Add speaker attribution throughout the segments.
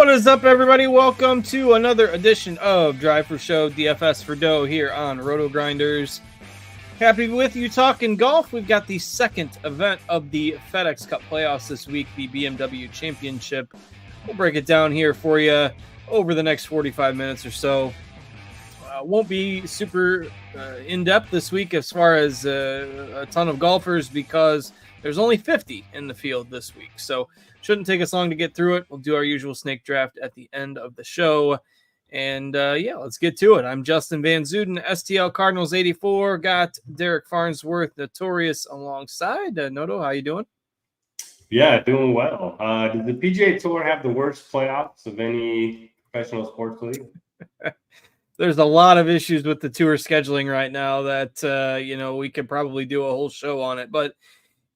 Speaker 1: What is up, everybody? Welcome to another edition of Drive for Show DFS for Dough here on RotoGrinders. Happy with you talking golf. We've got the second event of the FedEx Cup playoffs this week, the BMW Championship. We'll break it down here for you over the next 45 minutes or so. Won't be super in-depth this week as far as a ton of golfers because there's only 50 in the field this week. So shouldn't take us long to get through it. We'll do our usual snake draft at the end of the show. And let's get to it. I'm Justin Van Zuiden, STL Cardinals 84. Got Derek Farnsworth, Notorious alongside. Noto, how you doing?
Speaker 2: Yeah, doing well. Did the PGA Tour have the worst playoffs of any professional sports league?
Speaker 1: There's a lot of issues with the tour scheduling right now that, we could probably do a whole show on it. But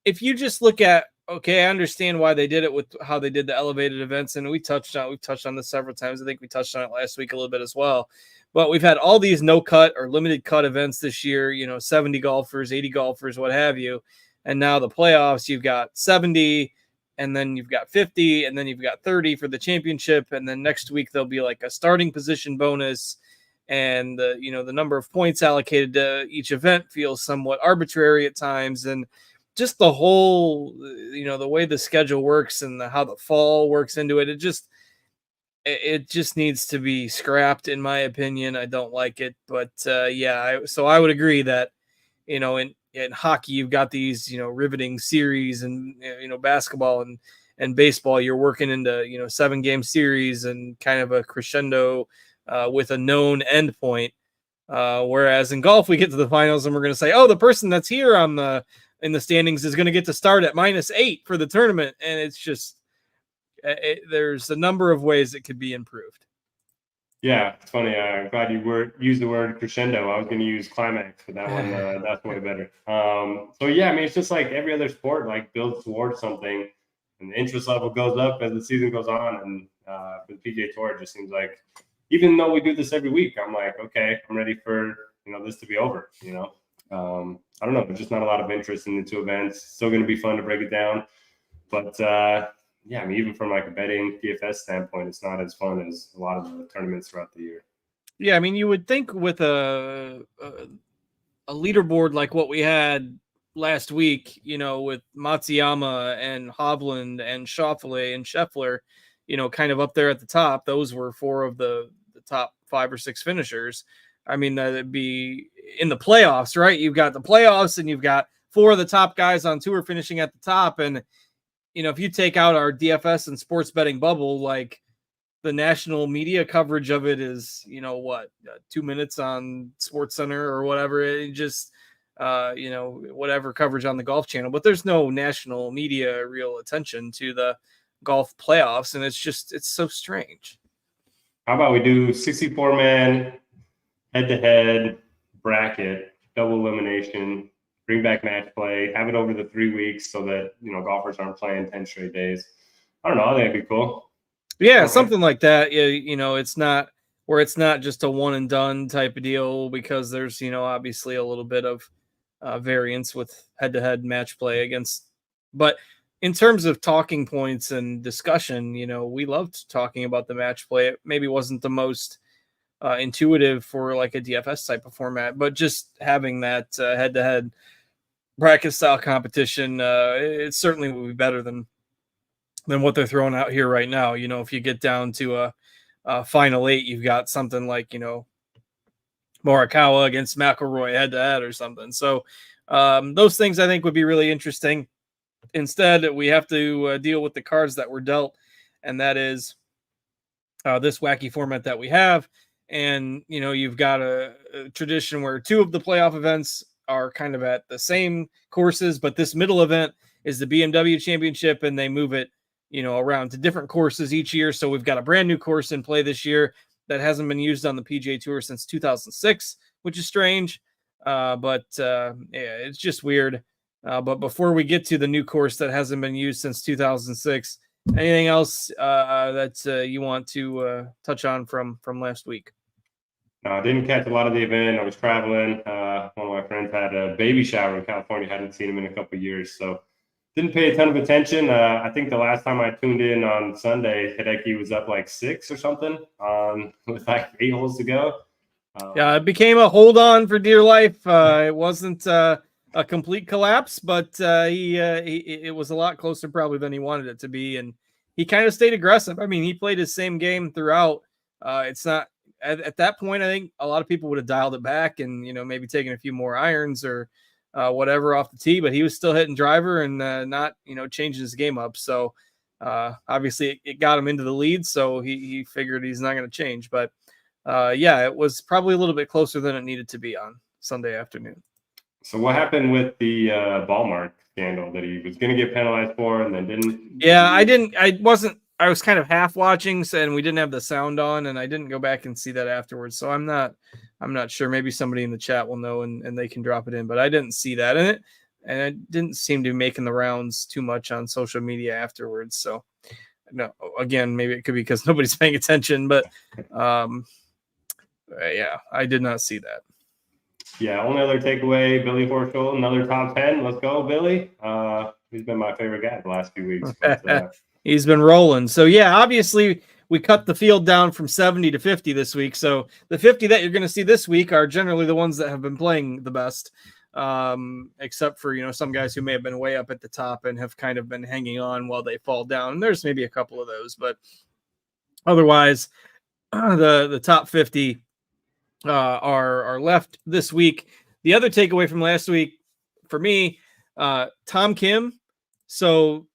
Speaker 1: if you just look at, okay, I understand why they did it with how they did the elevated events. And we've touched on this several times. I think we touched on it last week a little bit as well. But we've had all these no cut or limited cut events this year, 70 golfers, 80 golfers, what have you. And now the playoffs, you've got 70, and then you've got 50, and then you've got 30 for the championship. And then next week, there'll be like a starting position bonus. And, the number of points allocated to each event feels somewhat arbitrary at times. And just the whole, the way the schedule works and how the fall works into it, it just needs to be scrapped, in my opinion. I don't like it. But, so I would agree that, in hockey, you've got these, riveting series and, basketball and baseball, you're working into, 7-game series and kind of a crescendo with a known end point. Whereas in golf, we get to the finals and we're going to say, oh, the person that's here in the standings is going to get to start at -8 for the tournament. And it's just, there's a number of ways it could be improved.
Speaker 2: Yeah, it's funny. I'm glad you used the word crescendo. I was going to use climax, but that one, that's way better. It's just like every other sport, like builds towards something and the interest level goes up as the season goes on. And for the PGA Tour, it just seems like, even though we do this every week, I'm like, okay, I'm ready for, this to be over, I don't know, but just not a lot of interest in the two events. Still going to be fun to break it down. But, even from like a betting DFS standpoint, it's not as fun as a lot of the tournaments throughout the year.
Speaker 1: Yeah, I mean, you would think with a leaderboard like what we had last week, with Matsuyama and Hovland and Schauffele and Scheffler, kind of up there at the top. Those were 4 of the top 5 or 6 finishers. I mean, that'd be in the playoffs, right? You've got the playoffs and you've got 4 of the top guys on tour finishing at the top. And, if you take out our DFS and sports betting bubble, like the national media coverage of it is, 2 minutes on Sports Center or whatever. It just, whatever coverage on the Golf Channel, but there's no national media real attention to the golf playoffs. And it's so strange.
Speaker 2: How about we do 64-man head-to-head bracket, double elimination, bring back match play, have it over the 3 weeks so that, golfers aren't playing 10 straight days. I don't know. I think it'd be cool.
Speaker 1: Yeah, something like that. It's not where it's not just a one and done type of deal because there's, obviously a little bit of variance with head-to-head match play against. But in terms of talking points and discussion, we loved talking about the match play. It maybe wasn't the most intuitive for like a DFS type of format, but just having that head-to-head bracket style competition, it certainly would be better than what they're throwing out here right now. If you get down to a final 8, you've got something like, Morikawa against McIlroy head-to-head or something. So those things I think would be really interesting. Instead, we have to deal with the cards that were dealt, and that is this wacky format that we have. And, you've got a tradition where 2 of the playoff events are kind of at the same courses, but this middle event is the BMW Championship, and they move it, around to different courses each year. So we've got a brand new course in play this year that hasn't been used on the PGA Tour since 2006, which is strange. It's just weird. But before we get to the new course that hasn't been used since 2006, anything else that you want to touch on from last week?
Speaker 2: No, I didn't catch a lot of the event. I was traveling. One of my friends had a baby shower in California. Hadn't seen him in a couple of years, so Didn't pay a ton of attention. I think the last time I tuned in on Sunday, Hideki was up like 6 or something with like 8 holes to go.
Speaker 1: Yeah, it became a hold on for dear life. It wasn't a complete collapse, but it was a lot closer probably than he wanted it to be, and he kind of stayed aggressive. I mean, he played his same game throughout. It's not at that point. I think a lot of people would have dialed it back and maybe taken a few more irons or whatever off the tee, but he was still hitting driver and not changing his game up. So obviously it got him into the lead, so he figured he's not going to change, but. Yeah, it was probably a little bit closer than it needed to be on Sunday afternoon.
Speaker 2: So what happened with the ball mark scandal that he was going to get penalized for and then didn't?
Speaker 1: Yeah, I was kind of half watching, and we didn't have the sound on, and I didn't go back and see that afterwards. So I'm not sure. Maybe somebody in the chat will know and they can drop it in, but I didn't see that in it. And it didn't seem to be making the rounds too much on social media afterwards. So no, again, maybe it could be because nobody's paying attention, but yeah, I did not see that.
Speaker 2: Yeah, only other takeaway, Billy Horschel, another top 10. Let's go, Billy. He's been my favorite guy the last few weeks. But,
Speaker 1: he's been rolling. So, yeah, obviously we cut the field down from 70 to 50 this week. So the 50 that you're going to see this week are generally the ones that have been playing the best, except for, some guys who may have been way up at the top and have kind of been hanging on while they fall down. And there's maybe a couple of those, but otherwise the top 50 are left this week. The other takeaway from last week for me, Tom Kim. So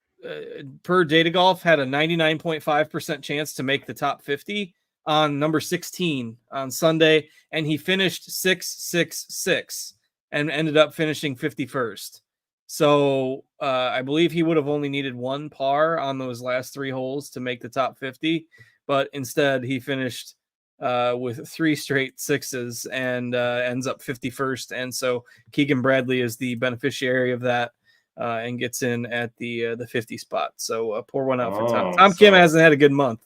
Speaker 1: per Data Golf had a 99.5% chance to make the top 50 on number 16 on Sunday. And he finished 666 and ended up finishing 51st. So I believe he would have only needed one par on those last 3 holes to make the top 50. But instead he finished with 3 straight sixes and ends up 51st. And so Keegan Bradley is the beneficiary of that and gets in at the 50 spot. So pour one out for Tom. Tom Kim hasn't had a good month.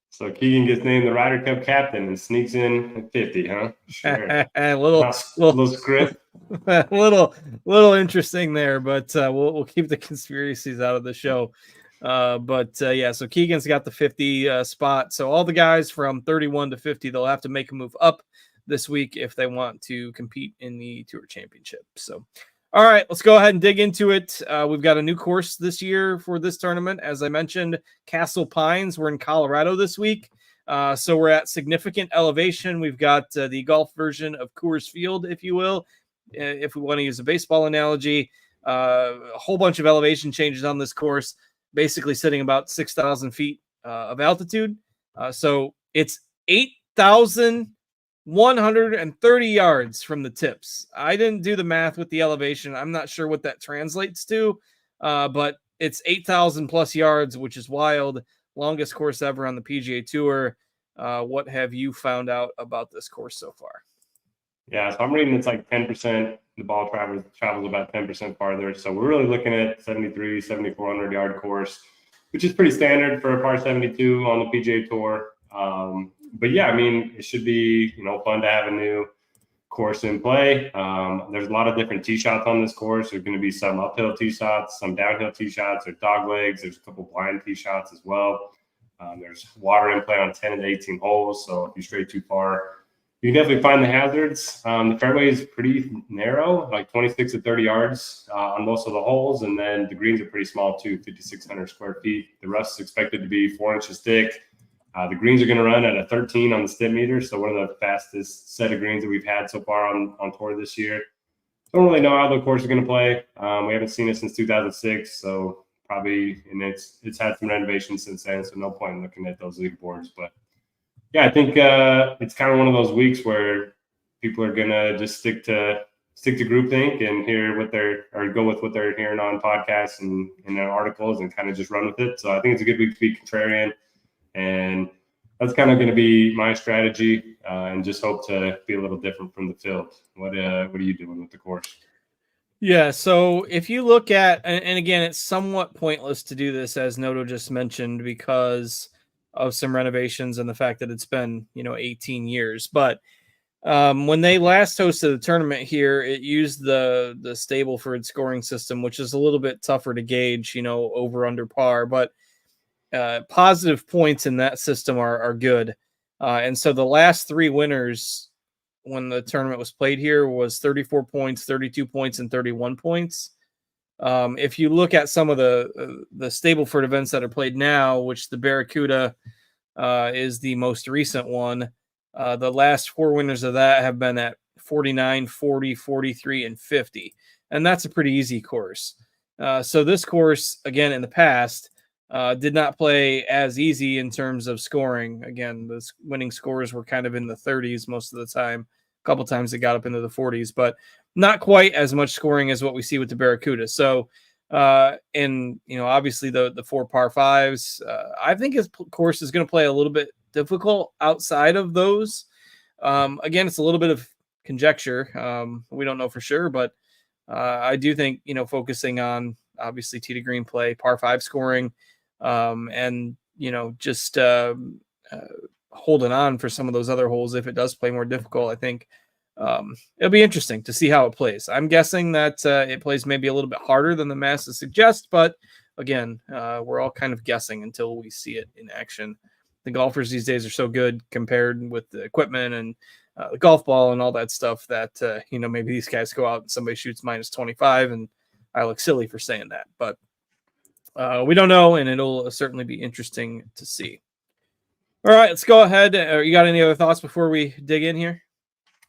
Speaker 2: So Keegan gets named the Ryder Cup captain and sneaks in at 50, huh? Sure.
Speaker 1: a little script. A little interesting there, but we'll keep the conspiracies out of the show. Yeah, so Keegan's got the 50 spot. So all the guys from 31 to 50, they'll have to make a move up this week if they want to compete in the Tour Championship. So, all right, let's go ahead and dig into it. We've got a new course this year for this tournament. As I mentioned, Castle Pines. We're in Colorado this week. So we're at significant elevation. We've got the golf version of Coors Field, if you will, if we want to use a baseball analogy. A whole bunch of elevation changes on this course. Basically sitting about 6,000 feet of altitude. So it's 8,130 yards from the tips. I didn't do the math with the elevation. I'm not sure what that translates to, but it's 8,000 plus yards, which is wild. Longest course ever on the PGA Tour. What have you found out about this course so far?
Speaker 2: Yeah, so I'm reading it's like 10%. The ball travels about 10% farther. So we're really looking at 7,400 yard course, which is pretty standard for a par 72 on the PGA Tour. But yeah, I mean, it should be, fun to have a new course in play. There's a lot of different tee shots on this course. There's going to be some uphill tee shots, some downhill tee shots, there's dog legs, there's a couple blind tee shots as well. There's water in play on 10 and 18 holes. So if you stray too far, you can definitely find the hazards. The fairway is pretty narrow, like 26 to 30 yards on most of the holes. And then the greens are pretty small too, 5,600 square feet. The rough's expected to be 4 inches thick. The greens are going to run at a 13 on the stim meter. So one of the fastest set of greens that we've had so far on tour this year. Don't really know how the course is going to play. We haven't seen it since 2006. So probably, and it's had some renovations since then. So no point in looking at those leaderboards, but yeah, I think it's kind of one of those weeks where people are gonna just stick to groupthink and go with what they're hearing on podcasts and in their articles and kind of just run with it. So I think it's a good week to be contrarian, and that's kind of going to be my strategy, and just hope to be a little different from the field. What are you doing with the course?
Speaker 1: Yeah, so if you look at, and again, it's somewhat pointless to do this, as Noto just mentioned, because of some renovations and the fact that it's been 18 years, but When they last hosted the tournament here, it used the Stableford scoring system, which is a little bit tougher to gauge, over under par, but positive points in that system are good. And so the last 3 winners when the tournament was played here was 34 points, 32 points, and 31 points. If you look at some of the Stableford events that are played now, which the Barracuda is the most recent one, the last 4 winners of that have been at 49, 40, 43, and 50. And that's a pretty easy course. So this course, again, in the past, did not play as easy in terms of scoring. Again, the winning scores were kind of in the 30s most of the time. A couple times it got up into the 40s, but not quite as much scoring as what we see with the Barracuda. So, and obviously the 4 par 5s, I think his course is going to play a little bit difficult outside of those. Again, it's a little bit of conjecture. We don't know for sure, but I do think, focusing on obviously tee to green play, par 5 scoring, and, just holding on for some of those other holes if it does play more difficult. I think it'll be interesting to see how it plays. I'm guessing that it plays maybe a little bit harder than the masses suggest, but again, we're all kind of guessing until we see it in action. The golfers these days are so good compared with the equipment and the golf ball and all that stuff that, maybe these guys go out and somebody shoots minus 25 and I look silly for saying that, but we don't know, and it'll certainly be interesting to see. All right, let's go ahead. You got any other thoughts before we dig in here?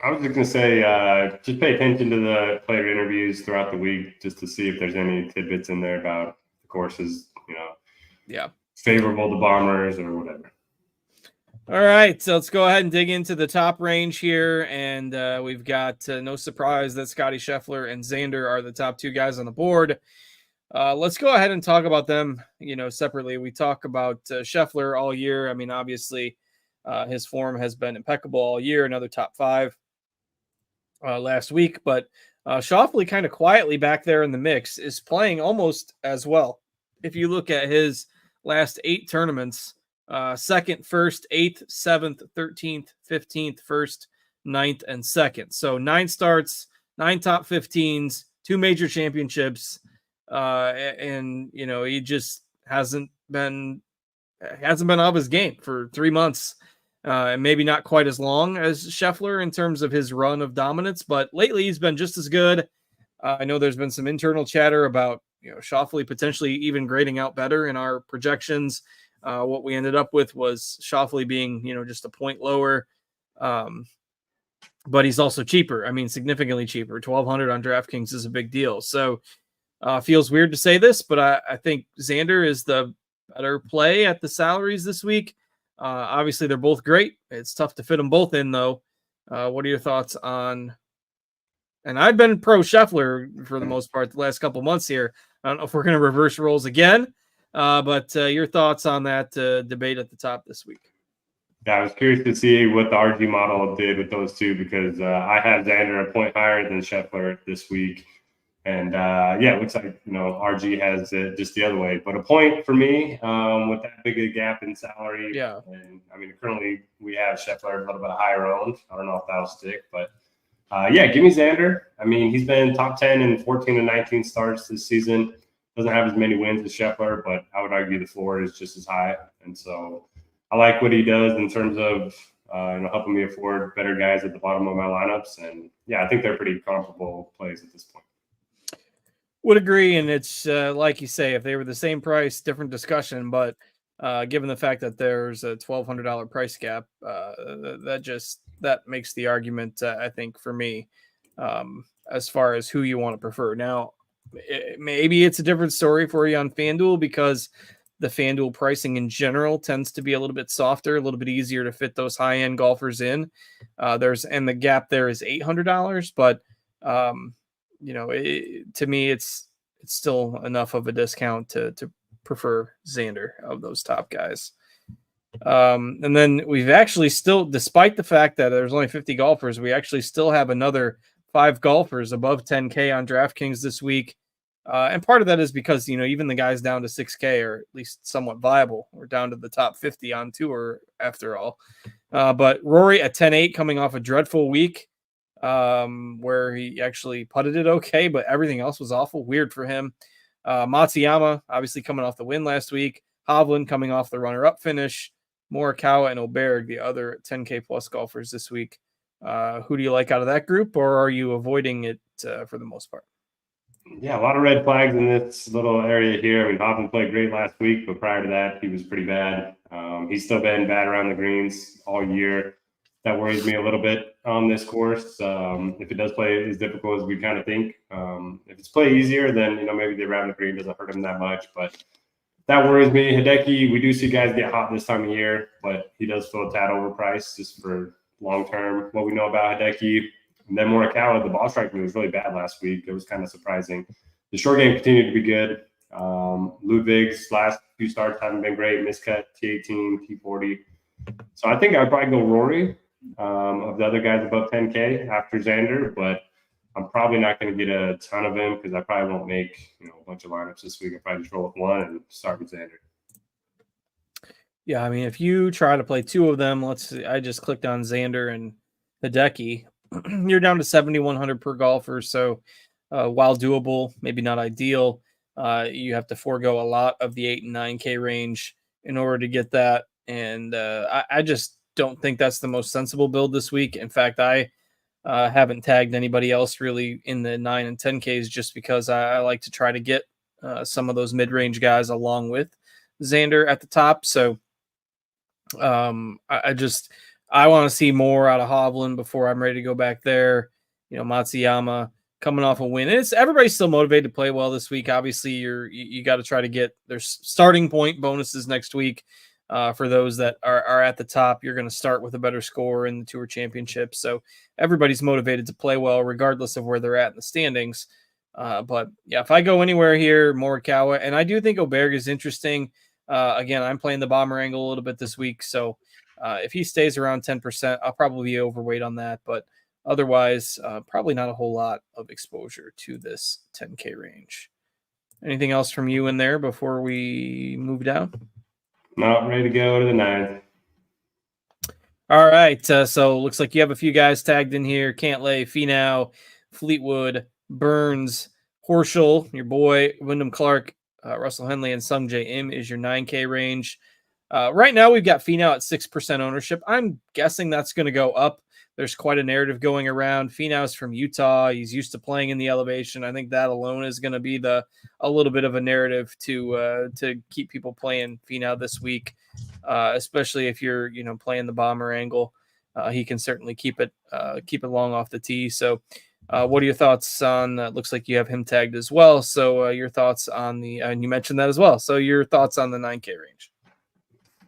Speaker 2: I was just going to say, just pay attention to the player interviews throughout the week just to see if there's any tidbits in there about the courses, favorable to bombers or whatever.
Speaker 1: All right, so let's go ahead and dig into the top range here, and we've got no surprise that Scotty Scheffler and Xander are the top 2 guys on the board. Let's go ahead and talk about them, separately. We talk about Scheffler all year. I mean, obviously, his form has been impeccable all year, another top 5 last week, but Schauffele kind of quietly back there in the mix is playing almost as well. If you look at his last 8 tournaments, 2nd, 1st, 8th, 7th, 13th, 15th, 1st, 9th, and 2nd. So 9 starts, 9 top 15s, 2 major championships, and he just hasn't been out of his game for 3 months. And maybe not quite as long as Scheffler in terms of his run of dominance, but lately he's been just as good. I know there's been some internal chatter about Schauffele potentially even grading out better in our projections. What we ended up with was Schauffele being just a point lower, but he's also cheaper. I mean, significantly cheaper. 1,200 on DraftKings is a big deal. So feels weird to say this, but I think Xander is the better play at the salaries this week. Obviously, they're both great. It's tough to fit them both in, though. What are your thoughts on? And I've been pro Scheffler for the most part the last couple months here. I don't know if we're going to reverse roles again, but your thoughts on that debate at the top this week?
Speaker 2: Yeah, I was curious to see what the RG model did with those two because I have Xander a point higher than Scheffler this week. And it looks like RG has it just the other way, but a point for me with that big a gap in salary.
Speaker 1: Yeah,
Speaker 2: and I mean currently we have Scheffler a little bit higher owned. I don't know if that'll stick, but give me Xander. I mean he's been top 10 in 14 and 19 starts this season. Doesn't have as many wins as Scheffler, but I would argue the floor is just as high. And so I like what he does in terms of helping me afford better guys at the bottom of my lineups. And I think they're pretty comparable plays at this point.
Speaker 1: Would agree, and it's like you say, if they were the same price, different discussion. But given the fact that there's a $1,200 price gap, that makes the argument, I think, for me, as far as who you want to prefer. Now, maybe it's a different story for you on FanDuel because the FanDuel pricing in general tends to be a little bit softer, a little bit easier to fit those high-end golfers in. And the gap there is $800, but to me, it's still enough of a discount to prefer Xander of those top guys. And then we've actually still, despite the fact that there's only 50 golfers, we actually still have another 5 golfers above 10K on DraftKings this week. And part of that is because, even the guys down to 6K are at least somewhat viable. We're down to the top 50 on tour after all. But Rory at 10-8 coming off a dreadful week where he actually putted it okay, but everything else was awful. Weird for him. Matsuyama, obviously coming off the win last week. Hovland coming off the runner-up finish. Morikawa and Oberg, the other 10K plus golfers this week. Who do you like out of that group, or are you avoiding it for the most part?
Speaker 2: Yeah, a lot of red flags in this little area here. I mean, Hovland played great last week, but prior to that, he was pretty bad. He's still been bad around the greens all year. That worries me a little bit on this course. If it does play as difficult as we kind of think, if it's play easier, then maybe the around the green doesn't hurt him that much. But that worries me. Hideki, we do see guys get hot this time of year, but he does feel a tad overpriced just for long term. What we know about Hideki. And then Morikawa, the ball striking was really bad last week. It was kind of surprising. The short game continued to be good. Ludwig's last few starts haven't been great. Miscut, T18, T40. So I think I'd probably go Rory of the other guys above 10K after Xander, but I'm probably not going to get a ton of him because I probably won't make a bunch of lineups this week. I'll probably just roll with one and start with Xander.
Speaker 1: Yeah, I mean, if you try to play two of them, let's see, I just clicked on Xander and Hideki. You're down to 7,100 per golfer. So while doable, maybe not ideal, you have to forego a lot of the 8 and 9K range in order to get that. And I just don't think that's the most sensible build this week. In fact, I haven't tagged anybody else really in the 9 and 10Ks just because I like to try to get some of those mid-range guys along with Xander at the top. So I want to see more out of Hovland before I'm ready to go back there. Matsuyama coming off a win. And everybody's still motivated to play well this week. Obviously, you got to try to get their starting point bonuses next week. For those that are at the top, you're going to start with a better score in the Tour Championship. So everybody's motivated to play well, regardless of where they're at in the standings. But yeah, if I go anywhere here, Morikawa, and I do think Oberg is interesting. Again, I'm playing the bomber angle a little bit this week. So if he stays around 10%, I'll probably be overweight on that. But otherwise, probably not a whole lot of exposure to this 10K range. Anything else from you in there before we move down?
Speaker 2: No, ready to go to the 9th.
Speaker 1: All right. So looks like you have a few guys tagged in here. Cantlay, Finau, Fleetwood, Burns, Horschel, your boy, Wyndham Clark, Russell Henley, and Sung Jae Im is your 9K range. Right now, we've got Finau at 6% ownership. I'm guessing that's going to go up. There's quite a narrative going around. Finau's from Utah. He's used to playing in the elevation. I think that alone is going to be a little bit of a narrative to keep people playing Finau this week, especially if you're playing the bomber angle. He can certainly keep it long off the tee. So, what are your thoughts on? Looks like you have him tagged as well. So, your thoughts on and you mentioned that as well. So, your thoughts on the 9K range.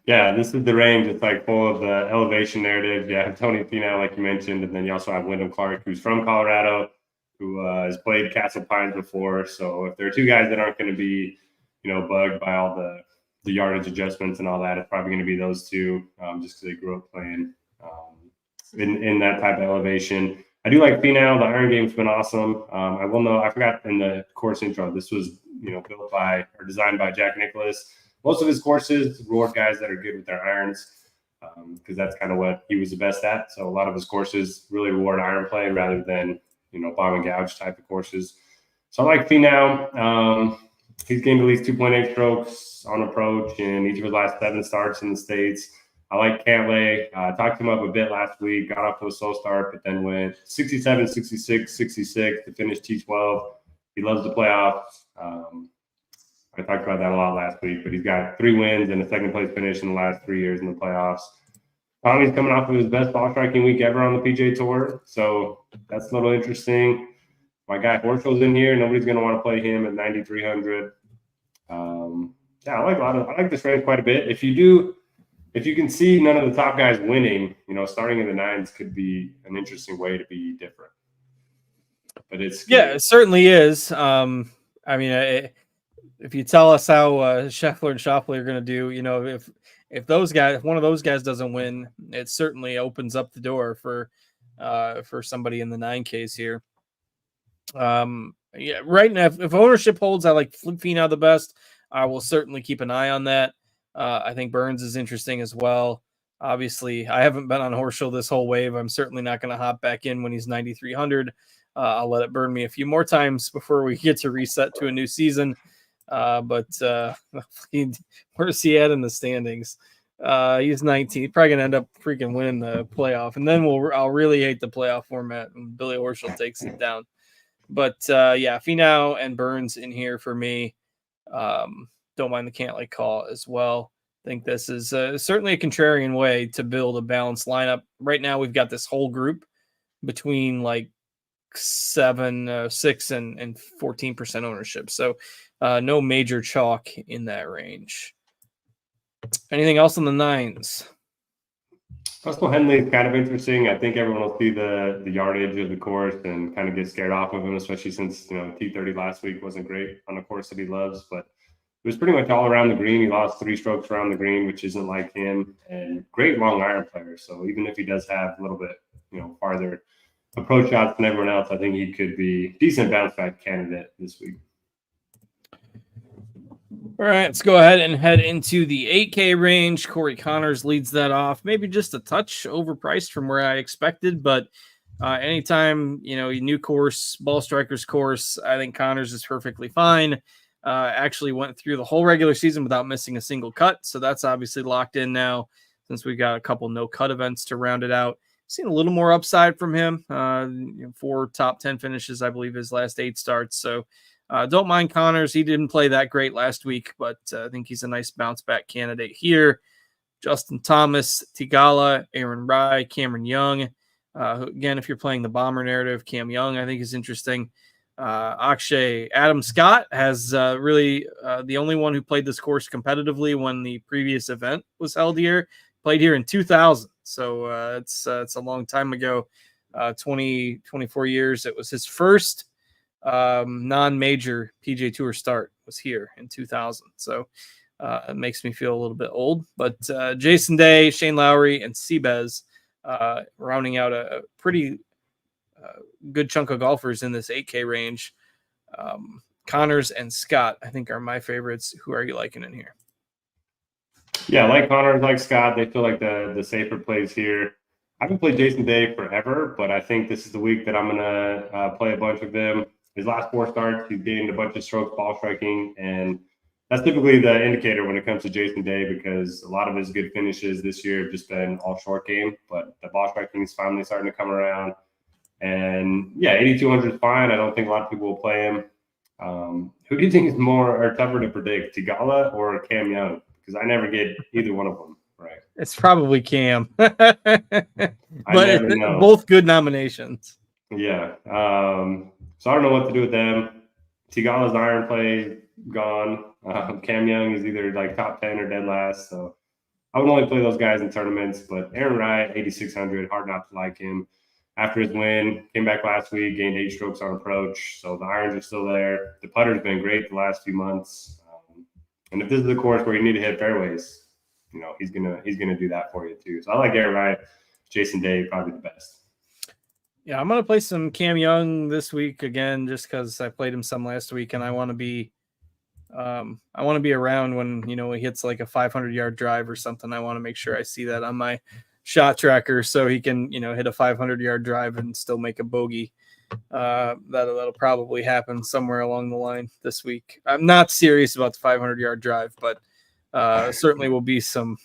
Speaker 2: Yeah, this is the range. It's like full of the elevation narrative. You have Tony Finau, like you mentioned, and then you also have Wyndham Clark, who's from Colorado, who has played Castle Pines before. So if there are two guys that aren't going to be, bugged by all the yardage adjustments and all that, it's probably going to be those two, just because they grew up playing in that type of elevation. I do like Finau. The iron game's been awesome. I will know. I forgot in the course intro. This was built by or designed by Jack Nicklaus. Most of his courses reward guys that are good with their irons because that's kind of what he was the best at. So a lot of his courses really reward iron play rather than, bomb and gouge type of courses. So I like Finau. He's gained at least 2.8 strokes on approach in each of his last 7 starts in the States. I like Cantlay. I talked him up a bit last week, got off to a slow start, but then went 67, 66, 66 to finish T12. He loves the playoffs. I talked about that a lot last week, but he's got 3 wins and a second place finish in the last 3 years in the playoffs. Tommy's coming off of his best ball striking week ever on the PGA Tour, so that's a little interesting. My guy Horschel's in here. Nobody's going to want to play him at 9,300. I like this range quite a bit. If you can see none of the top guys winning, starting in the 9s could be an interesting way to be different. But it
Speaker 1: certainly is. If you tell us how Scheffler and Schauffele are going to do, if one of those guys doesn't win, it certainly opens up the door for somebody in the 9Ks here. Right now, if ownership holds, I like Finau the best. I will certainly keep an eye on that. I think Burns is interesting as well. Obviously, I haven't been on Horschel this whole wave. I'm certainly not going to hop back in when he's 9,300. I'll let it burn me a few more times before we get to reset to a new season. But where's he at in the standings? He's 19. He's probably going to end up freaking winning the playoff. And then I'll really hate the playoff format when Billy Horschel takes it down. But yeah, Finau and Burns in here for me. Don't mind the Cantlay call as well. I think this is certainly a contrarian way to build a balanced lineup. Right now, we've got this whole group between like 6 and 14% ownership. So no major chalk in that range. Anything else on the nines?
Speaker 2: Russell Henley is kind of interesting. I think everyone will see the yardage of the course and kind of get scared off of him, especially since T30 last week wasn't great on a course that he loves, but it was pretty much all around the green. He lost 3 strokes around the green, which isn't like him, and great long iron player. So even if he does have a little bit, farther approach shots than everyone else, I think he could be decent bounce back candidate this week.
Speaker 1: All right, let's go ahead and head into the 8K range. Corey Connors leads that off. Maybe just a touch overpriced from where I expected, but anytime, new course, ball strikers course, I think Connors is perfectly fine. Actually went through the whole regular season without missing a single cut. So that's obviously locked in now since we've got a couple no cut events to round it out. Seen a little more upside from him. 4 top 10 finishes, I believe, his last 8 starts. So don't mind Connors. He didn't play that great last week, but I think he's a nice bounce back candidate here. Justin Thomas, Tigala, Aaron Rai, Cameron Young. Again, if you're playing the bomber narrative, Cam Young, I think is interesting. Akshay Adam Scott has really the only one who played this course competitively when the previous event was held here. Played here in 2000, so it's a long time ago. 24 years. It was his first non-major PGA Tour start was here in 2000. So it makes me feel a little bit old. But Jason Day, Shane Lowry, and Seabez rounding out a pretty good chunk of golfers in this 8K range. Connors and Scott, I think, are my favorites. Who are you liking in here?
Speaker 2: Yeah, like Connors, like Scott, they feel like the safer plays here. I haven't played Jason Day forever, but I think this is the week that I'm going to play a bunch of them. His last 4 starts, he's gained a bunch of strokes ball striking, and that's typically the indicator when it comes to Jason Day because a lot of his good finishes this year have just been all short game, but the ball striking is finally starting to come around. And yeah, 8,200 is fine. I don't think a lot of people will play him. Who do you think is more or tougher to predict, Tigala or Cam Young? Because I never get either one of them right.
Speaker 1: It's probably Cam, but both good nominations.
Speaker 2: Yeah. So I don't know what to do with them. Tigala's iron play gone. Cam Young is either like top 10 or dead last. So I would only play those guys in tournaments. But Aaron Wright, 8,600, hard not to like him. After his win, came back last week, gained 8 strokes on approach. So the irons are still there. The putter's been great the last few months. And if this is the course where you need to hit fairways, he's gonna do that for you too. So I like Aaron Wright, Jason Day, probably the best.
Speaker 1: Yeah, I'm gonna play some Cam Young this week again, just because I played him some last week, and I want to be around when he hits like a 500-yard drive or something. I want to make sure I see that on my shot tracker, so he can hit a 500-yard drive and still make a bogey. That'll probably happen somewhere along the line this week. I'm not serious about the 500-yard drive, but certainly will be some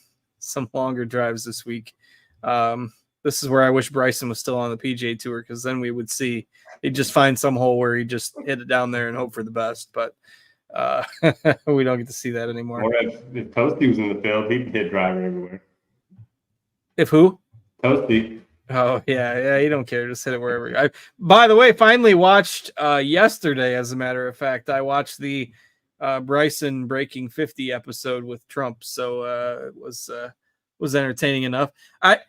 Speaker 1: longer drives this week. This is where I wish Bryson was still on the PGA Tour, because then we would see he'd just find some hole where he just hit it down there and hope for the best. But we don't get to see that anymore.
Speaker 2: Or if Toasty was in the field, he'd hit driver everywhere.
Speaker 1: If who?
Speaker 2: Toasty.
Speaker 1: Oh, yeah, you don't care. Just hit it wherever. By the way, finally watched yesterday, as a matter of fact. I watched the Bryson breaking 50 episode with Trump, so it was entertaining enough. I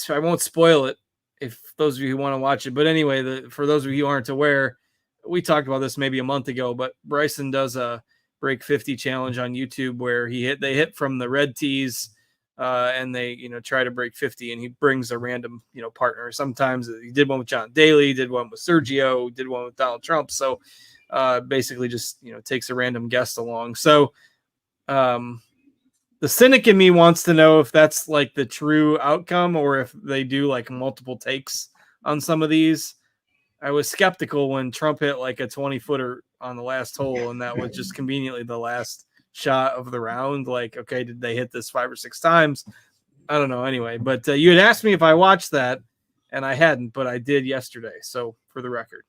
Speaker 1: won't spoil it if those of you who want to watch it. But anyway, for those of you who aren't aware, we talked about this maybe a month ago, but Bryson does a break 50 challenge on YouTube where they hit from the red tees. And they, try to break 50, and he brings a random, partner. Sometimes he did one with John Daly, did one with Sergio, did one with Donald Trump. So basically just, takes a random guest along. So The cynic in me wants to know if that's like the true outcome or if they do like multiple takes on some of these. I was skeptical when Trump hit like a 20-footer on the last hole, and that was just conveniently the last shot of the round. Like, okay, did they hit this 5 or 6 times? I don't know. Anyway, but you had asked me if I watched that, and I hadn't, but I did yesterday. So for the record.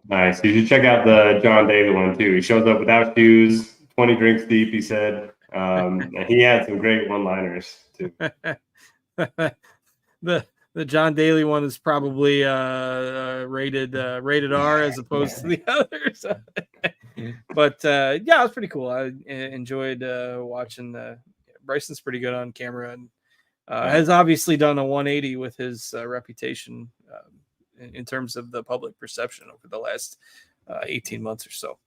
Speaker 2: Nice. You should check out the John Daly one too. He shows up without shoes, 20 drinks deep, he said. And he had some great one-liners too.
Speaker 1: The John Daly one is probably rated R as opposed to the others. But yeah, it was pretty cool. I enjoyed watching. Bryson's pretty good on camera and has obviously done a 180 with his reputation in terms of the public perception over the last 18 months or so.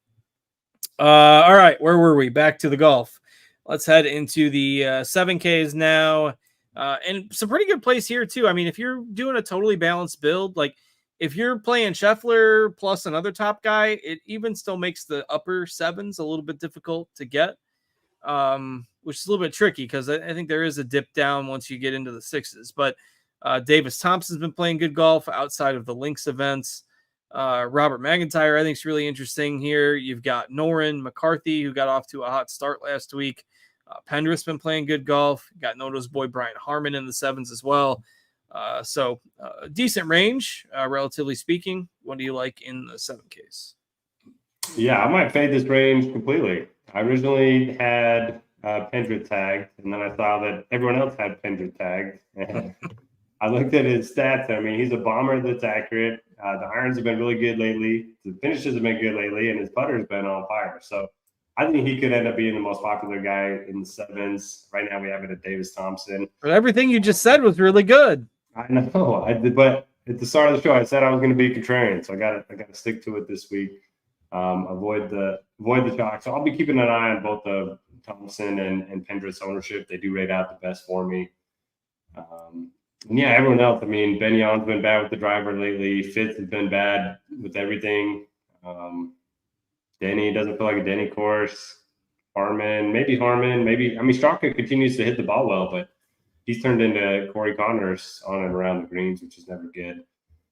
Speaker 1: All right, where were we? Back to the golf. Let's head into the 7Ks now. And some pretty good plays here too. I mean, if you're doing a totally balanced build, like if you're playing Scheffler plus another top guy, it even still makes the upper 7s a little bit difficult to get, which is a little bit tricky because I think there is a dip down once you get into the 6s. But Davis Thompson's been playing good golf outside of the links events. Robert McIntyre, I think, is really interesting here. You've got Noren McCarthy, who got off to a hot start last week. Pendrith's been playing good golf. Got Noto's boy Brian Harmon in the 7s as well. So decent range, relatively speaking. What do you like in the 7Ks?
Speaker 2: Yeah, I might fade this range completely. I originally had Pendrith tagged, and then I saw that everyone else had Pendrith tagged. I looked at his stats. I mean, he's a bomber that's accurate. The irons have been really good lately. The finishes have been good lately, and his putter's been on fire. So I think he could end up being the most popular guy in the 7s. Right now we have it at Davis Thompson.
Speaker 1: But everything you just said was really good.
Speaker 2: I know. I did, but at the start of the show, I said I was going to be contrarian, so I got to stick to it this week. Avoid the chalk. So I'll be keeping an eye on both the Thompson and Pendrith's ownership. They do rate out the best for me. And yeah, everyone else. I mean, Ben Young's been bad with the driver lately. Fitz has been bad with everything. Denny doesn't feel like a Denny course. Harmon. I mean, Straka continues to hit the ball well, but he's turned into Corey Connors on and around the greens, which is never good.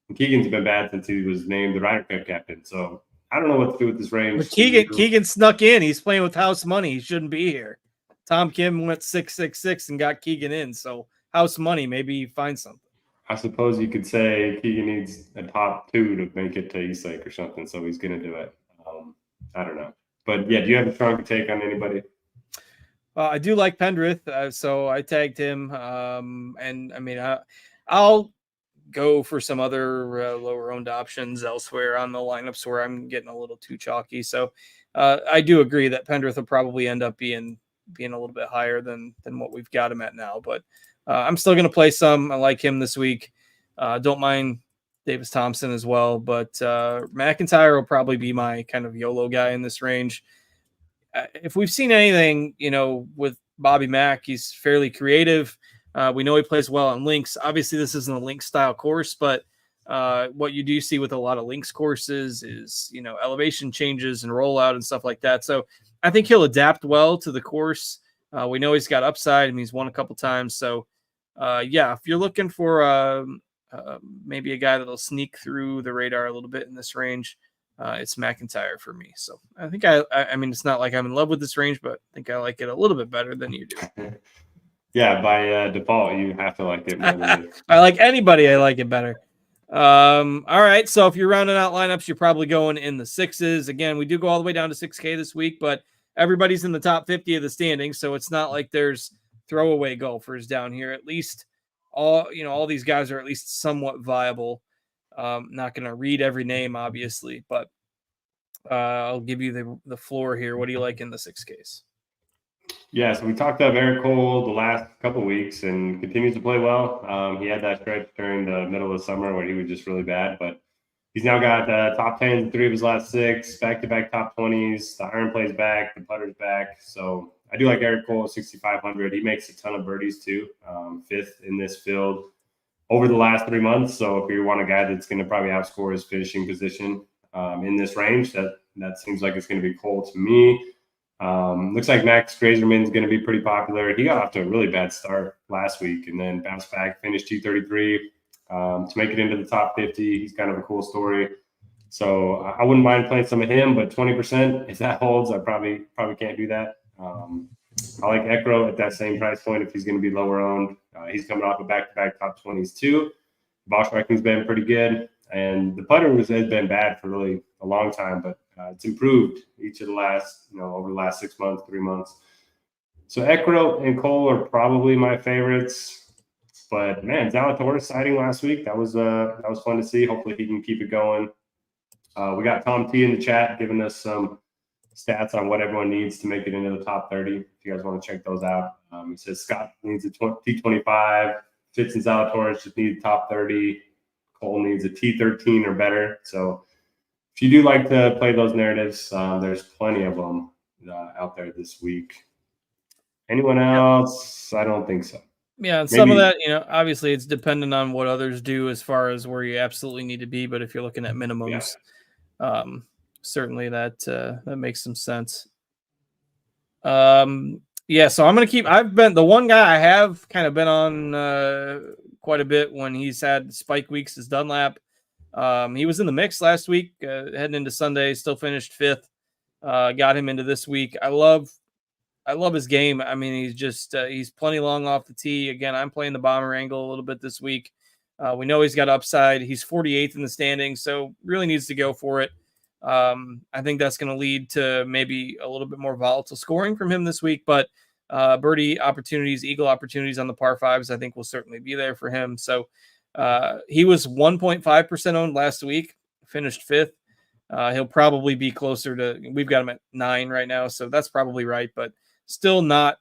Speaker 2: And Keegan's been bad since he was named the Ryder Cup captain. So I don't know what to do with this range.
Speaker 1: But Keegan snuck in. He's playing with house money. He shouldn't be here. Tom Kim went 666 and got Keegan in. So house money, maybe find something.
Speaker 2: I suppose you could say Keegan needs a top 2 to make it to Eastlake or something, so he's going to do it. I don't know. But yeah, do you have a stronger take on anybody?
Speaker 1: I do like Pendrith, so I tagged him. And I mean, I'll go for some other lower owned options elsewhere on the lineups where I'm getting a little too chalky. So I do agree that Pendrith will probably end up being a little bit higher than what we've got him at now. But I'm still going to play some. I like him this week. Don't mind Davis Thompson as well, but McIntyre will probably be my kind of YOLO guy in this range. If we've seen anything, with Bobby Mack, he's fairly creative. We know he plays well on links. Obviously, this isn't a link style course, but what you do see with a lot of links courses is, elevation changes and rollout and stuff like that. So I think he'll adapt well to the course. We know he's got upside and he's won a couple times. So yeah, if you're looking for maybe a guy that'll sneak through the radar a little bit in this range, it's McIntyre for me. So I think I mean, it's not like I'm in love with this range, but I think I like it a little bit better than you do.
Speaker 2: Yeah, by default, you have to like it more than me.
Speaker 1: I like anybody, I like it better. All right, so if you're rounding out lineups, you're probably going in the 6s. Again, we do go all the way down to 6K this week, but everybody's in the top 50 of the standings, so it's not like there's throwaway golfers down here. At least all these guys are at least somewhat viable. Not going to read every name, obviously, but I'll give you the floor here. What do you like in the 6Ks?
Speaker 2: Yeah, so we talked about Eric Cole the last couple of weeks and continues to play well. He had that stretch during the middle of the summer where he was just really bad, but he's now got top 10 in 3 of his last 6, back-to-back top 20s. The iron play's back, the putter's back. So I do like Eric Cole at 6,500. He makes a ton of birdies too, 5th in this field over the last 3 months. So if you want a guy that's going to probably outscore his finishing position in this range, that seems like it's going to be Cole to me. Looks like Max Grazerman's going to be pretty popular. He got off to a really bad start last week and then bounced back, finished 233 to make it into the top 50. He's kind of a cool story. So I wouldn't mind playing some of him, but 20%, if that holds, I probably can't do that. I like Ekro at that same price point if he's going to be lower owned. He's coming off a back-to-back top 20s too. Boswecken's been pretty good, and the putter has been bad for really a long time, but it's improved each of the last, over the last 6 months, 3 months. So Ekro and Cole are probably my favorites. But man, Zalatoris sighting last week, that was fun to see. Hopefully he can keep it going. We got Tom T in the chat giving us some stats on what everyone needs to make it into the top 30. If you guys want to check those out, he says Scott needs a T25. Fitz and Zalatoris just need top 30. Cole needs a T13 or better. So if you do like to play those narratives, there's plenty of them out there this week. Anyone else? I don't think so.
Speaker 1: Yeah, and some of that, obviously it's dependent on what others do as far as where you absolutely need to be. But if you're looking at minimums, certainly that makes some sense. So I'm going to I've been the one guy I have kind of been on quite a bit when he's had spike weeks is Dunlap. He was in the mix last week, heading into Sunday, still finished 5th. Got him into this week. I love his game. I mean, he's just he's plenty long off the tee. Again, I'm playing the bomber angle a little bit this week. We know he's got upside. He's 48th in the standings, so really needs to go for it. I think that's going to lead to maybe a little bit more volatile scoring from him this week, but birdie opportunities, eagle opportunities on the par fives, I think will certainly be there for him. So he was 1.5% owned last week, finished 5th. He'll probably be closer to, we've got him at 9 right now, so that's probably right, but still not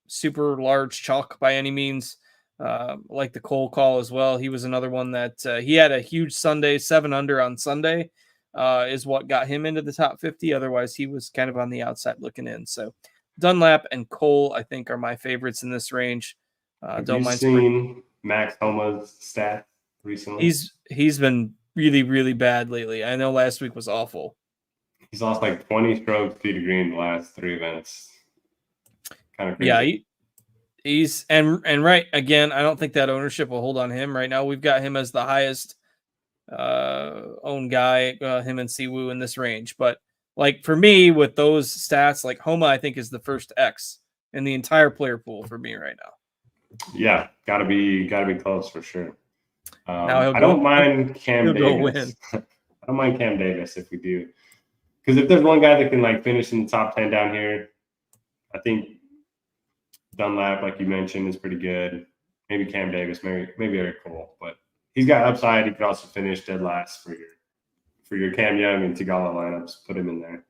Speaker 1: super large chalk by any means. Like the Cole call as well. He was another one that he had a huge Sunday, 7 under on Sunday is what got him into the top 50. Otherwise, he was kind of on the outside looking in. So Dunlap and Cole, I think, are my favorites in this range.
Speaker 2: Don't mind seeing Max Homa's stat recently.
Speaker 1: He's been really, really bad lately. I know last week was awful.
Speaker 2: He's lost like 20 strokes to the green the last 3 events. Kind of crazy.
Speaker 1: Yeah, he's and right again. I don't think that ownership will hold on him right now. We've got him as the highest owned guy, him and Siwoo in this range. But like for me, with those stats, like Homa, I think is the first X in the entire player pool for me right now.
Speaker 2: Yeah, gotta be close for sure. I don't mind Cam Davis. I don't mind Cam Davis if we do, because if there's one guy that can like finish in the top 10 down here, I think Dunlap, like you mentioned, is pretty good. Maybe Cam Davis, maybe Eric Cole, but he's got upside. He could also finish dead last for your Cam Young and Tigala lineups. Put him in there.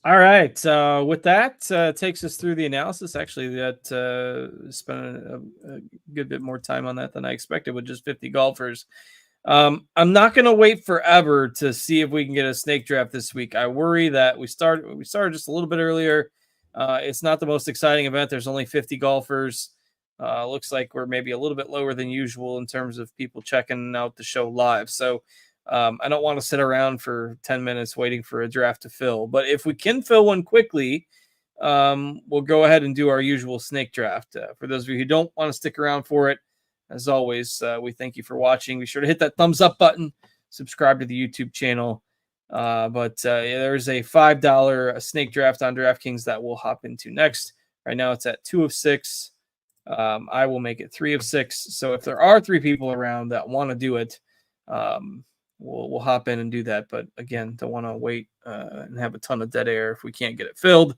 Speaker 1: All right. With that, takes us through the analysis. Actually, that spent a good bit more time on that than I expected with just 50 golfers. I'm not going to wait forever to see if we can get a snake draft this week. I worry that we started just a little bit earlier. It's not the most exciting event. There's only 50 golfers. Looks like we're maybe a little bit lower than usual in terms of people checking out the show live. So I don't want to sit around for 10 minutes waiting for a draft to fill. But if we can fill one quickly, we'll go ahead and do our usual snake draft. For those of you who don't want to stick around for it, as always, we thank you for watching. Be sure to hit that thumbs up button, subscribe to the YouTube channel. But there's a $5 snake draft on DraftKings that we'll hop into next. Right now it's at 2 of 6. I will make it 3 of 6. So if there are 3 people around that want to do it, we'll hop in and do that. But again, don't want to wait and have a ton of dead air if we can't get it filled.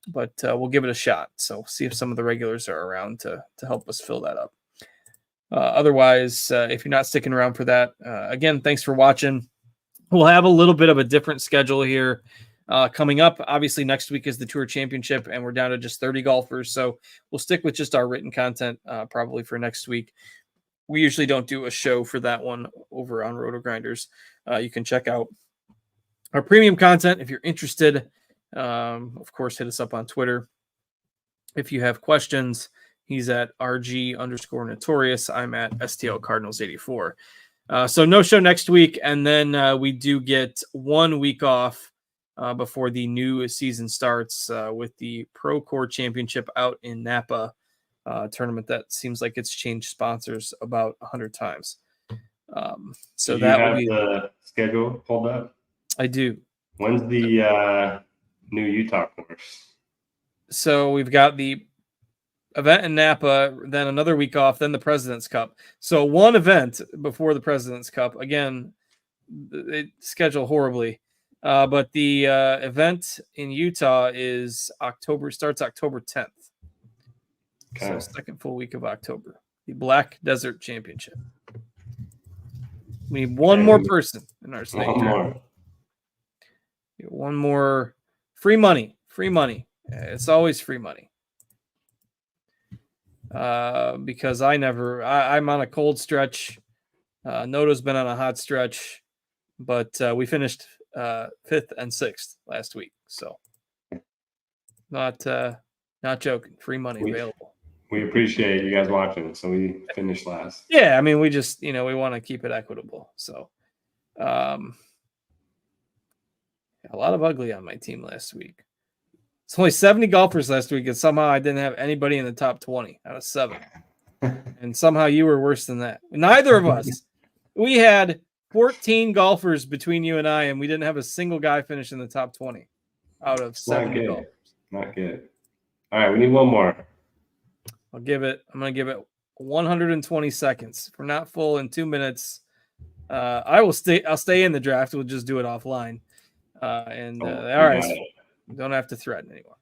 Speaker 1: But we'll give it a shot. So see if some of the regulars are around to help us fill that up. Otherwise, if you're not sticking around for that, again, thanks for watching. We'll have a little bit of a different schedule here coming up. Obviously, next week is the Tour Championship, and we're down to just 30 golfers. So we'll stick with just our written content probably for next week. We usually don't do a show for that one over on RotoGrinders. You can check out our premium content if you're interested. Of course, hit us up on Twitter. If you have questions, he's at RG_Notorious. I'm at STL Cardinals 84. So no show next week. And then we do get 1 week off before the new season starts with the ProCore Championship out in Napa tournament that seems like it's changed sponsors about 100 times. So
Speaker 2: do you have the schedule pulled up?
Speaker 1: I do.
Speaker 2: When's the new Utah course?
Speaker 1: So we've got the event in Napa, then another week off, then the President's Cup. So one event before the President's Cup. Again, they schedule horribly. But the event in Utah starts October 10th. Okay. So second full week of October. The Black Desert Championship. We need one more person in our snake draft. One more. Free money. Free money. It's always free money. Because I'm on a cold stretch. Noto's been on a hot stretch, but we finished 5th and 6th last week. So not joking. Free money available.
Speaker 2: We appreciate you guys watching. So we finished last.
Speaker 1: Yeah. I mean, we just, we want to keep it equitable. So, a lot of ugly on my team last week. It's only 70 golfers last week, and somehow I didn't have anybody in the top 20 out of 7. And somehow you were worse than that. Neither of us. We had 14 golfers between you and I, and we didn't have a single guy finish in the top 20 out of 70 golfers.
Speaker 2: Not good. All right, we need one more.
Speaker 1: I'm going to give it 120 seconds. If we're not full in 2 minutes, I'll stay in the draft. We'll just do it offline. All right. Don't have to threaten anymore.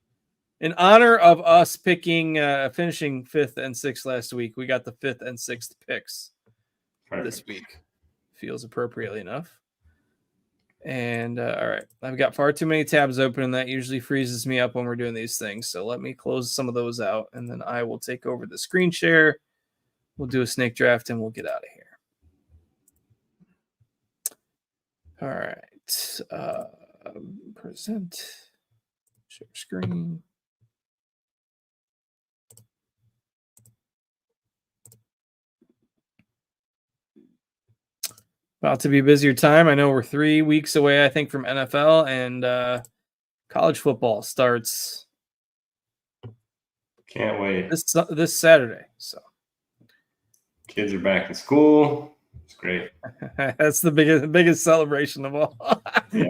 Speaker 1: In honor of us finishing 5th and 6th last week, we got the 5th and 6th picks this week. Feels appropriately enough. And all right, I've got far too many tabs open, and that usually freezes me up when we're doing these things. So let me close some of those out, and then I will take over the screen share. We'll do a snake draft, and we'll get out of here. All right. Present. Share screen. About to be a busier time. I know we're 3 weeks away, I think, from NFL, and college football starts.
Speaker 2: Can't wait.
Speaker 1: This Saturday. So
Speaker 2: kids are back in school. It's great.
Speaker 1: That's the biggest celebration of all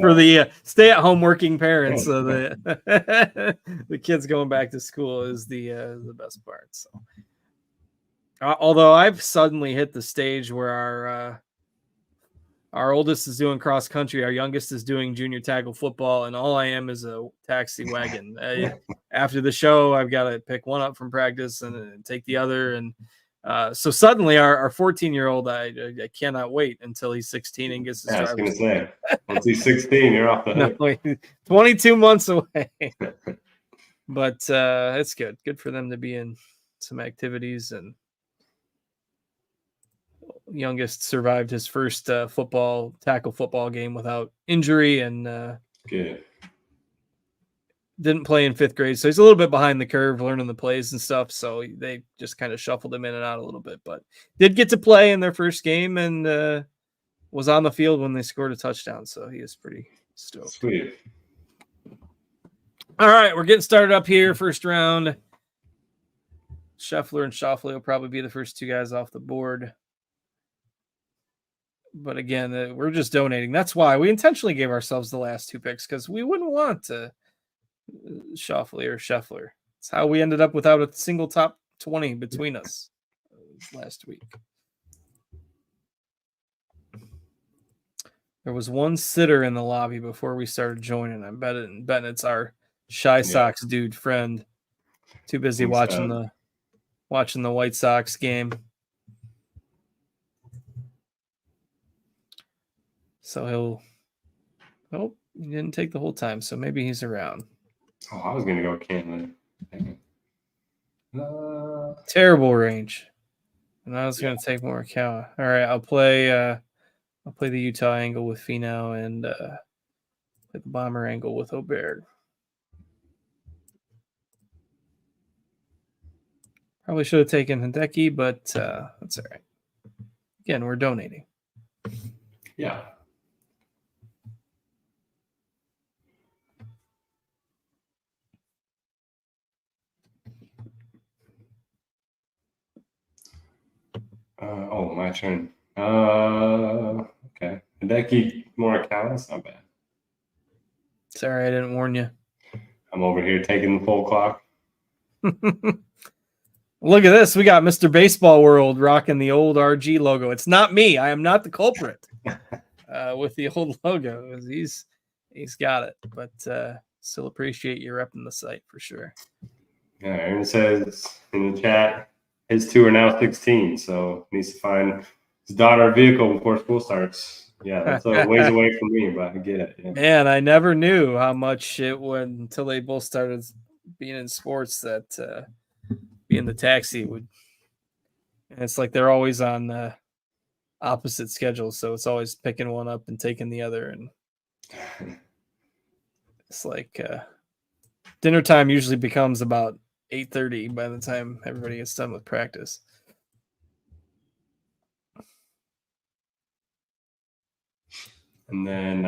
Speaker 1: for the stay-at-home working parents. So the kids going back to school is the best part. So, although I've suddenly hit the stage where our oldest is doing cross country, our youngest is doing junior tackle football, and all I am is a taxi wagon. After the show, I've got to pick one up from practice and take the other, and so suddenly our 14-year-old, I cannot wait until he's 16 and gets his driver's. I was going to
Speaker 2: say, once he's 16, you're off the hook.
Speaker 1: No, 22 months away. But it's good. Good for them to be in some activities. And youngest survived his first tackle football game without injury, and
Speaker 2: good.
Speaker 1: Didn't play in 5th grade, so he's a little bit behind the curve learning the plays and stuff, so they just kind of shuffled him in and out a little bit, but did get to play in their first game and was on the field when they scored a touchdown, so he is pretty stoked.
Speaker 2: Sweet.
Speaker 1: All right, we're getting started up here. First round. Scheffler and Schauffele will probably be the first 2 guys off the board. But again, we're just donating. That's why we intentionally gave ourselves the last 2 picks, because we wouldn't want to Schauffele or Scheffler. It's how we ended up without a single top 20 between us last week. There was one sitter in the lobby before we started joining. I'm betting it's our Shy Sox dude friend. Too busy watching the White Sox game. So he didn't take the whole time, so maybe he's around.
Speaker 2: Oh, I was gonna go Cantlin.
Speaker 1: Terrible range. And I was gonna take Morikawa. All right, I'll play the Utah angle with Finau and play the Bomber angle with Oberg. Probably should have taken Hideki, but that's all right. Again, we're donating.
Speaker 2: Yeah. Oh, my turn. Okay. Hideki Morikawa, that's not bad.
Speaker 1: Sorry, I didn't warn you.
Speaker 2: I'm over here taking the full clock.
Speaker 1: Look at this. We got Mr. Baseball World rocking the old RG logo. It's not me. I am not the culprit with the old logo. He's got it, but still appreciate you repping the site for sure.
Speaker 2: Yeah, Aaron says in the chat, his two are now 16, so needs to find his daughter a vehicle before school starts. Yeah, that's a ways away from me, but I get it. Yeah.
Speaker 1: Man, I never knew how much it would until they both started being in sports that being the taxi would. And it's like they're always on opposite schedules, so it's always picking one up and taking the other, and it's like dinner time usually becomes about 8:30 by the time everybody gets done with practice.
Speaker 2: And then,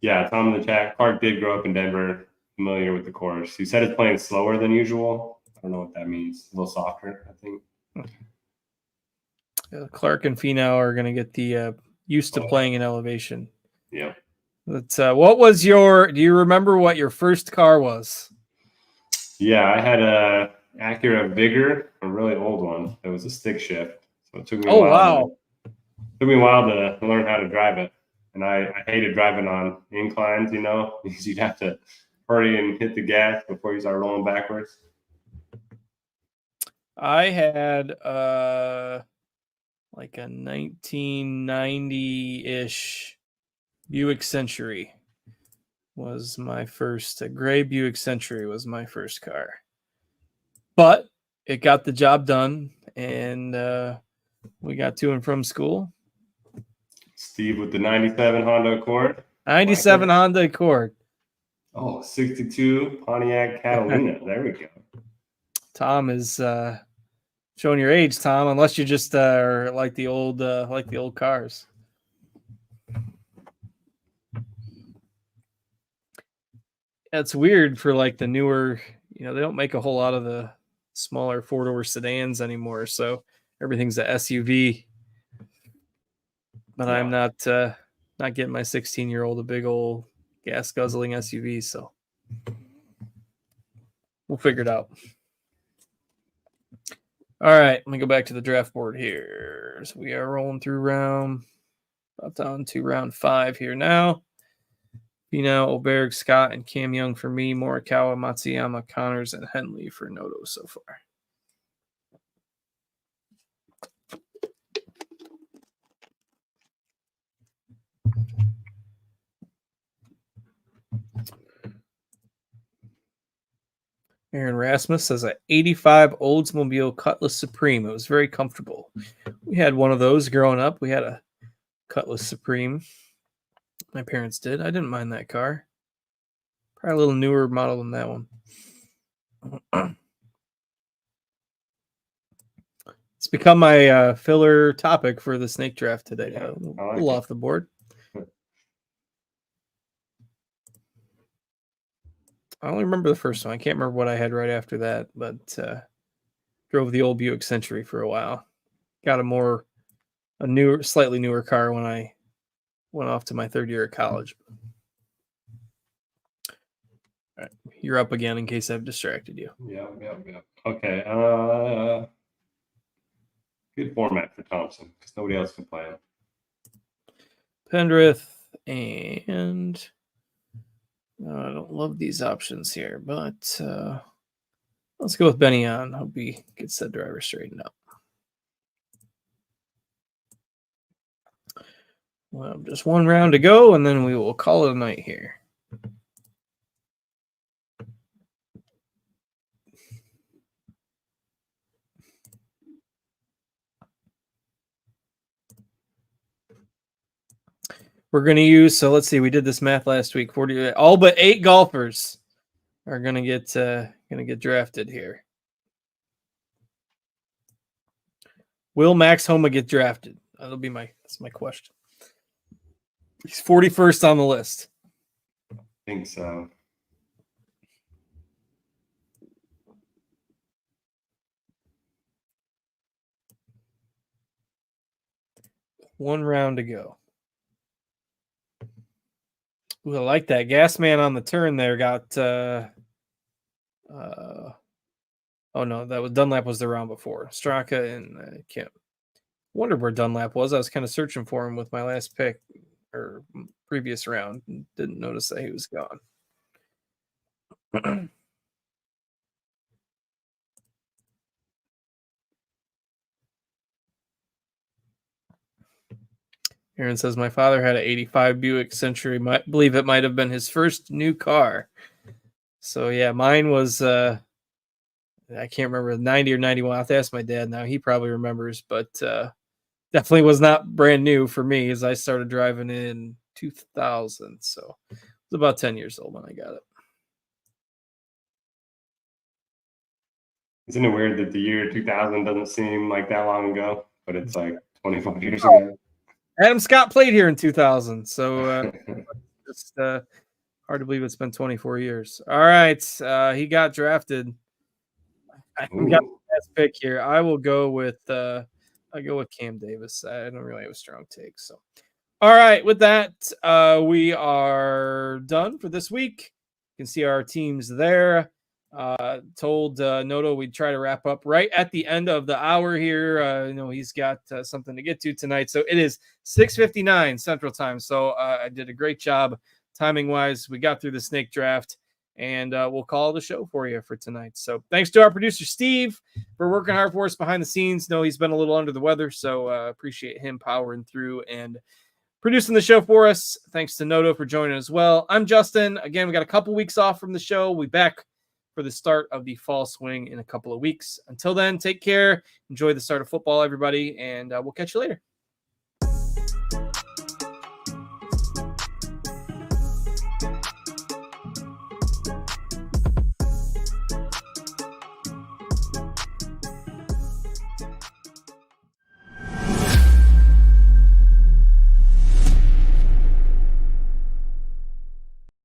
Speaker 2: yeah, Tom in the chat. Clark did grow up in Denver, familiar with the course. He said it's playing slower than usual. I don't know what that means. A little softer, I think.
Speaker 1: Clark and Finau are going to get the used to playing in elevation.
Speaker 2: Yeah.
Speaker 1: But what was do you remember what your first car was?
Speaker 2: Yeah, I had a Acura Vigor, a really old one. It was a stick shift. So it took me a while. Took me a while to learn how to drive it. And I hated driving on inclines, because you'd have to hurry and hit the gas before you start rolling backwards.
Speaker 1: I had like a 1990-ish Buick Century was my first. A gray Buick Century was my first car. But it got the job done, and we got to and from school.
Speaker 2: Steve with the 97 Honda Accord.
Speaker 1: 97 Honda Accord.
Speaker 2: Oh, 62 Pontiac Catalina. There we go.
Speaker 1: Tom is showing your age, Tom, unless you just are like the old cars. That's weird for like the newer, they don't make a whole lot of the smaller four-door sedans anymore, so everything's a SUV. But yeah. I'm not getting my 16-year-old a big old gas guzzling SUV, so we'll figure it out. All right, let me go back to the draft board here. So we are rolling through about down to round 5 here now. Finau, Oberg, Scott, and Cam Young for me. Morikawa, Matsuyama, Connors, and Henley for Noto so far. Aaron Rasmus says an 85 Oldsmobile Cutlass Supreme. It was very comfortable. We had one of those growing up. We had a Cutlass Supreme. My parents did. I didn't mind that car. Probably a little newer model than that one. It's become my filler topic for the snake draft today.
Speaker 2: Yeah,
Speaker 1: a little off the board. I only remember the first one. I can't remember what I had right after that, but drove the old Buick Century for a while. Got a slightly newer car when I went off to my third year of college. All right, you're up again in case I've distracted you.
Speaker 2: Yeah. Okay. Good format for Thompson because nobody else can play him.
Speaker 1: Pendrith and I don't love these options here, but let's go with Benny on. Hope he gets that driver straightened out. Well, just one round to go, and then we will call it a night here. We're going to use, so let's see, we did this math last week. 40, all but 8 golfers are going to get drafted here. Will Max Homa get drafted? That's my question. He's 41st on the list.
Speaker 2: I think so.
Speaker 1: 1 round to go. Ooh, I like that. Gas man on the turn there got oh no, that was Dunlap was the round before. Straka and Kim. Wondered where Dunlap was. I was kind of searching for him with my last pick or previous round. Didn't notice that he was gone. Aaron says my father had an 85 Buick Century. Might believe it might have been his first new car. So yeah, mine was I can't remember 90 or 91. I have to ask my dad now. He probably remembers, but definitely was not brand new for me as I started driving in 2000. So I was about 10 years old when I got it.
Speaker 2: Isn't it weird that the year 2000 doesn't seem like that long ago, but it's like 25 years ago?
Speaker 1: Adam Scott played here in 2000, so just hard to believe it's been 24 years. All right, he got drafted. I got the best pick here. I will go with Cam Davis. I don't really have a strong take. So, all right, with that, we are done for this week. You can see our teams there. Told Noto we'd try to wrap up right at the end of the hour here. He's got something to get to tonight. So it is 6:59 Central Time. So I did a great job timing wise. We got through the snake draft, and we'll call the show for you for tonight. So thanks to our producer, Steve, for working hard for us behind the scenes. No, he's been a little under the weather, so appreciate him powering through and producing the show for us. Thanks to Noto for joining as well. I'm Justin. Again, we got a couple weeks off from the show. We'll be back for the start of the fall swing in a couple of weeks. Until then, take care. Enjoy the start of football, everybody, and we'll catch you later.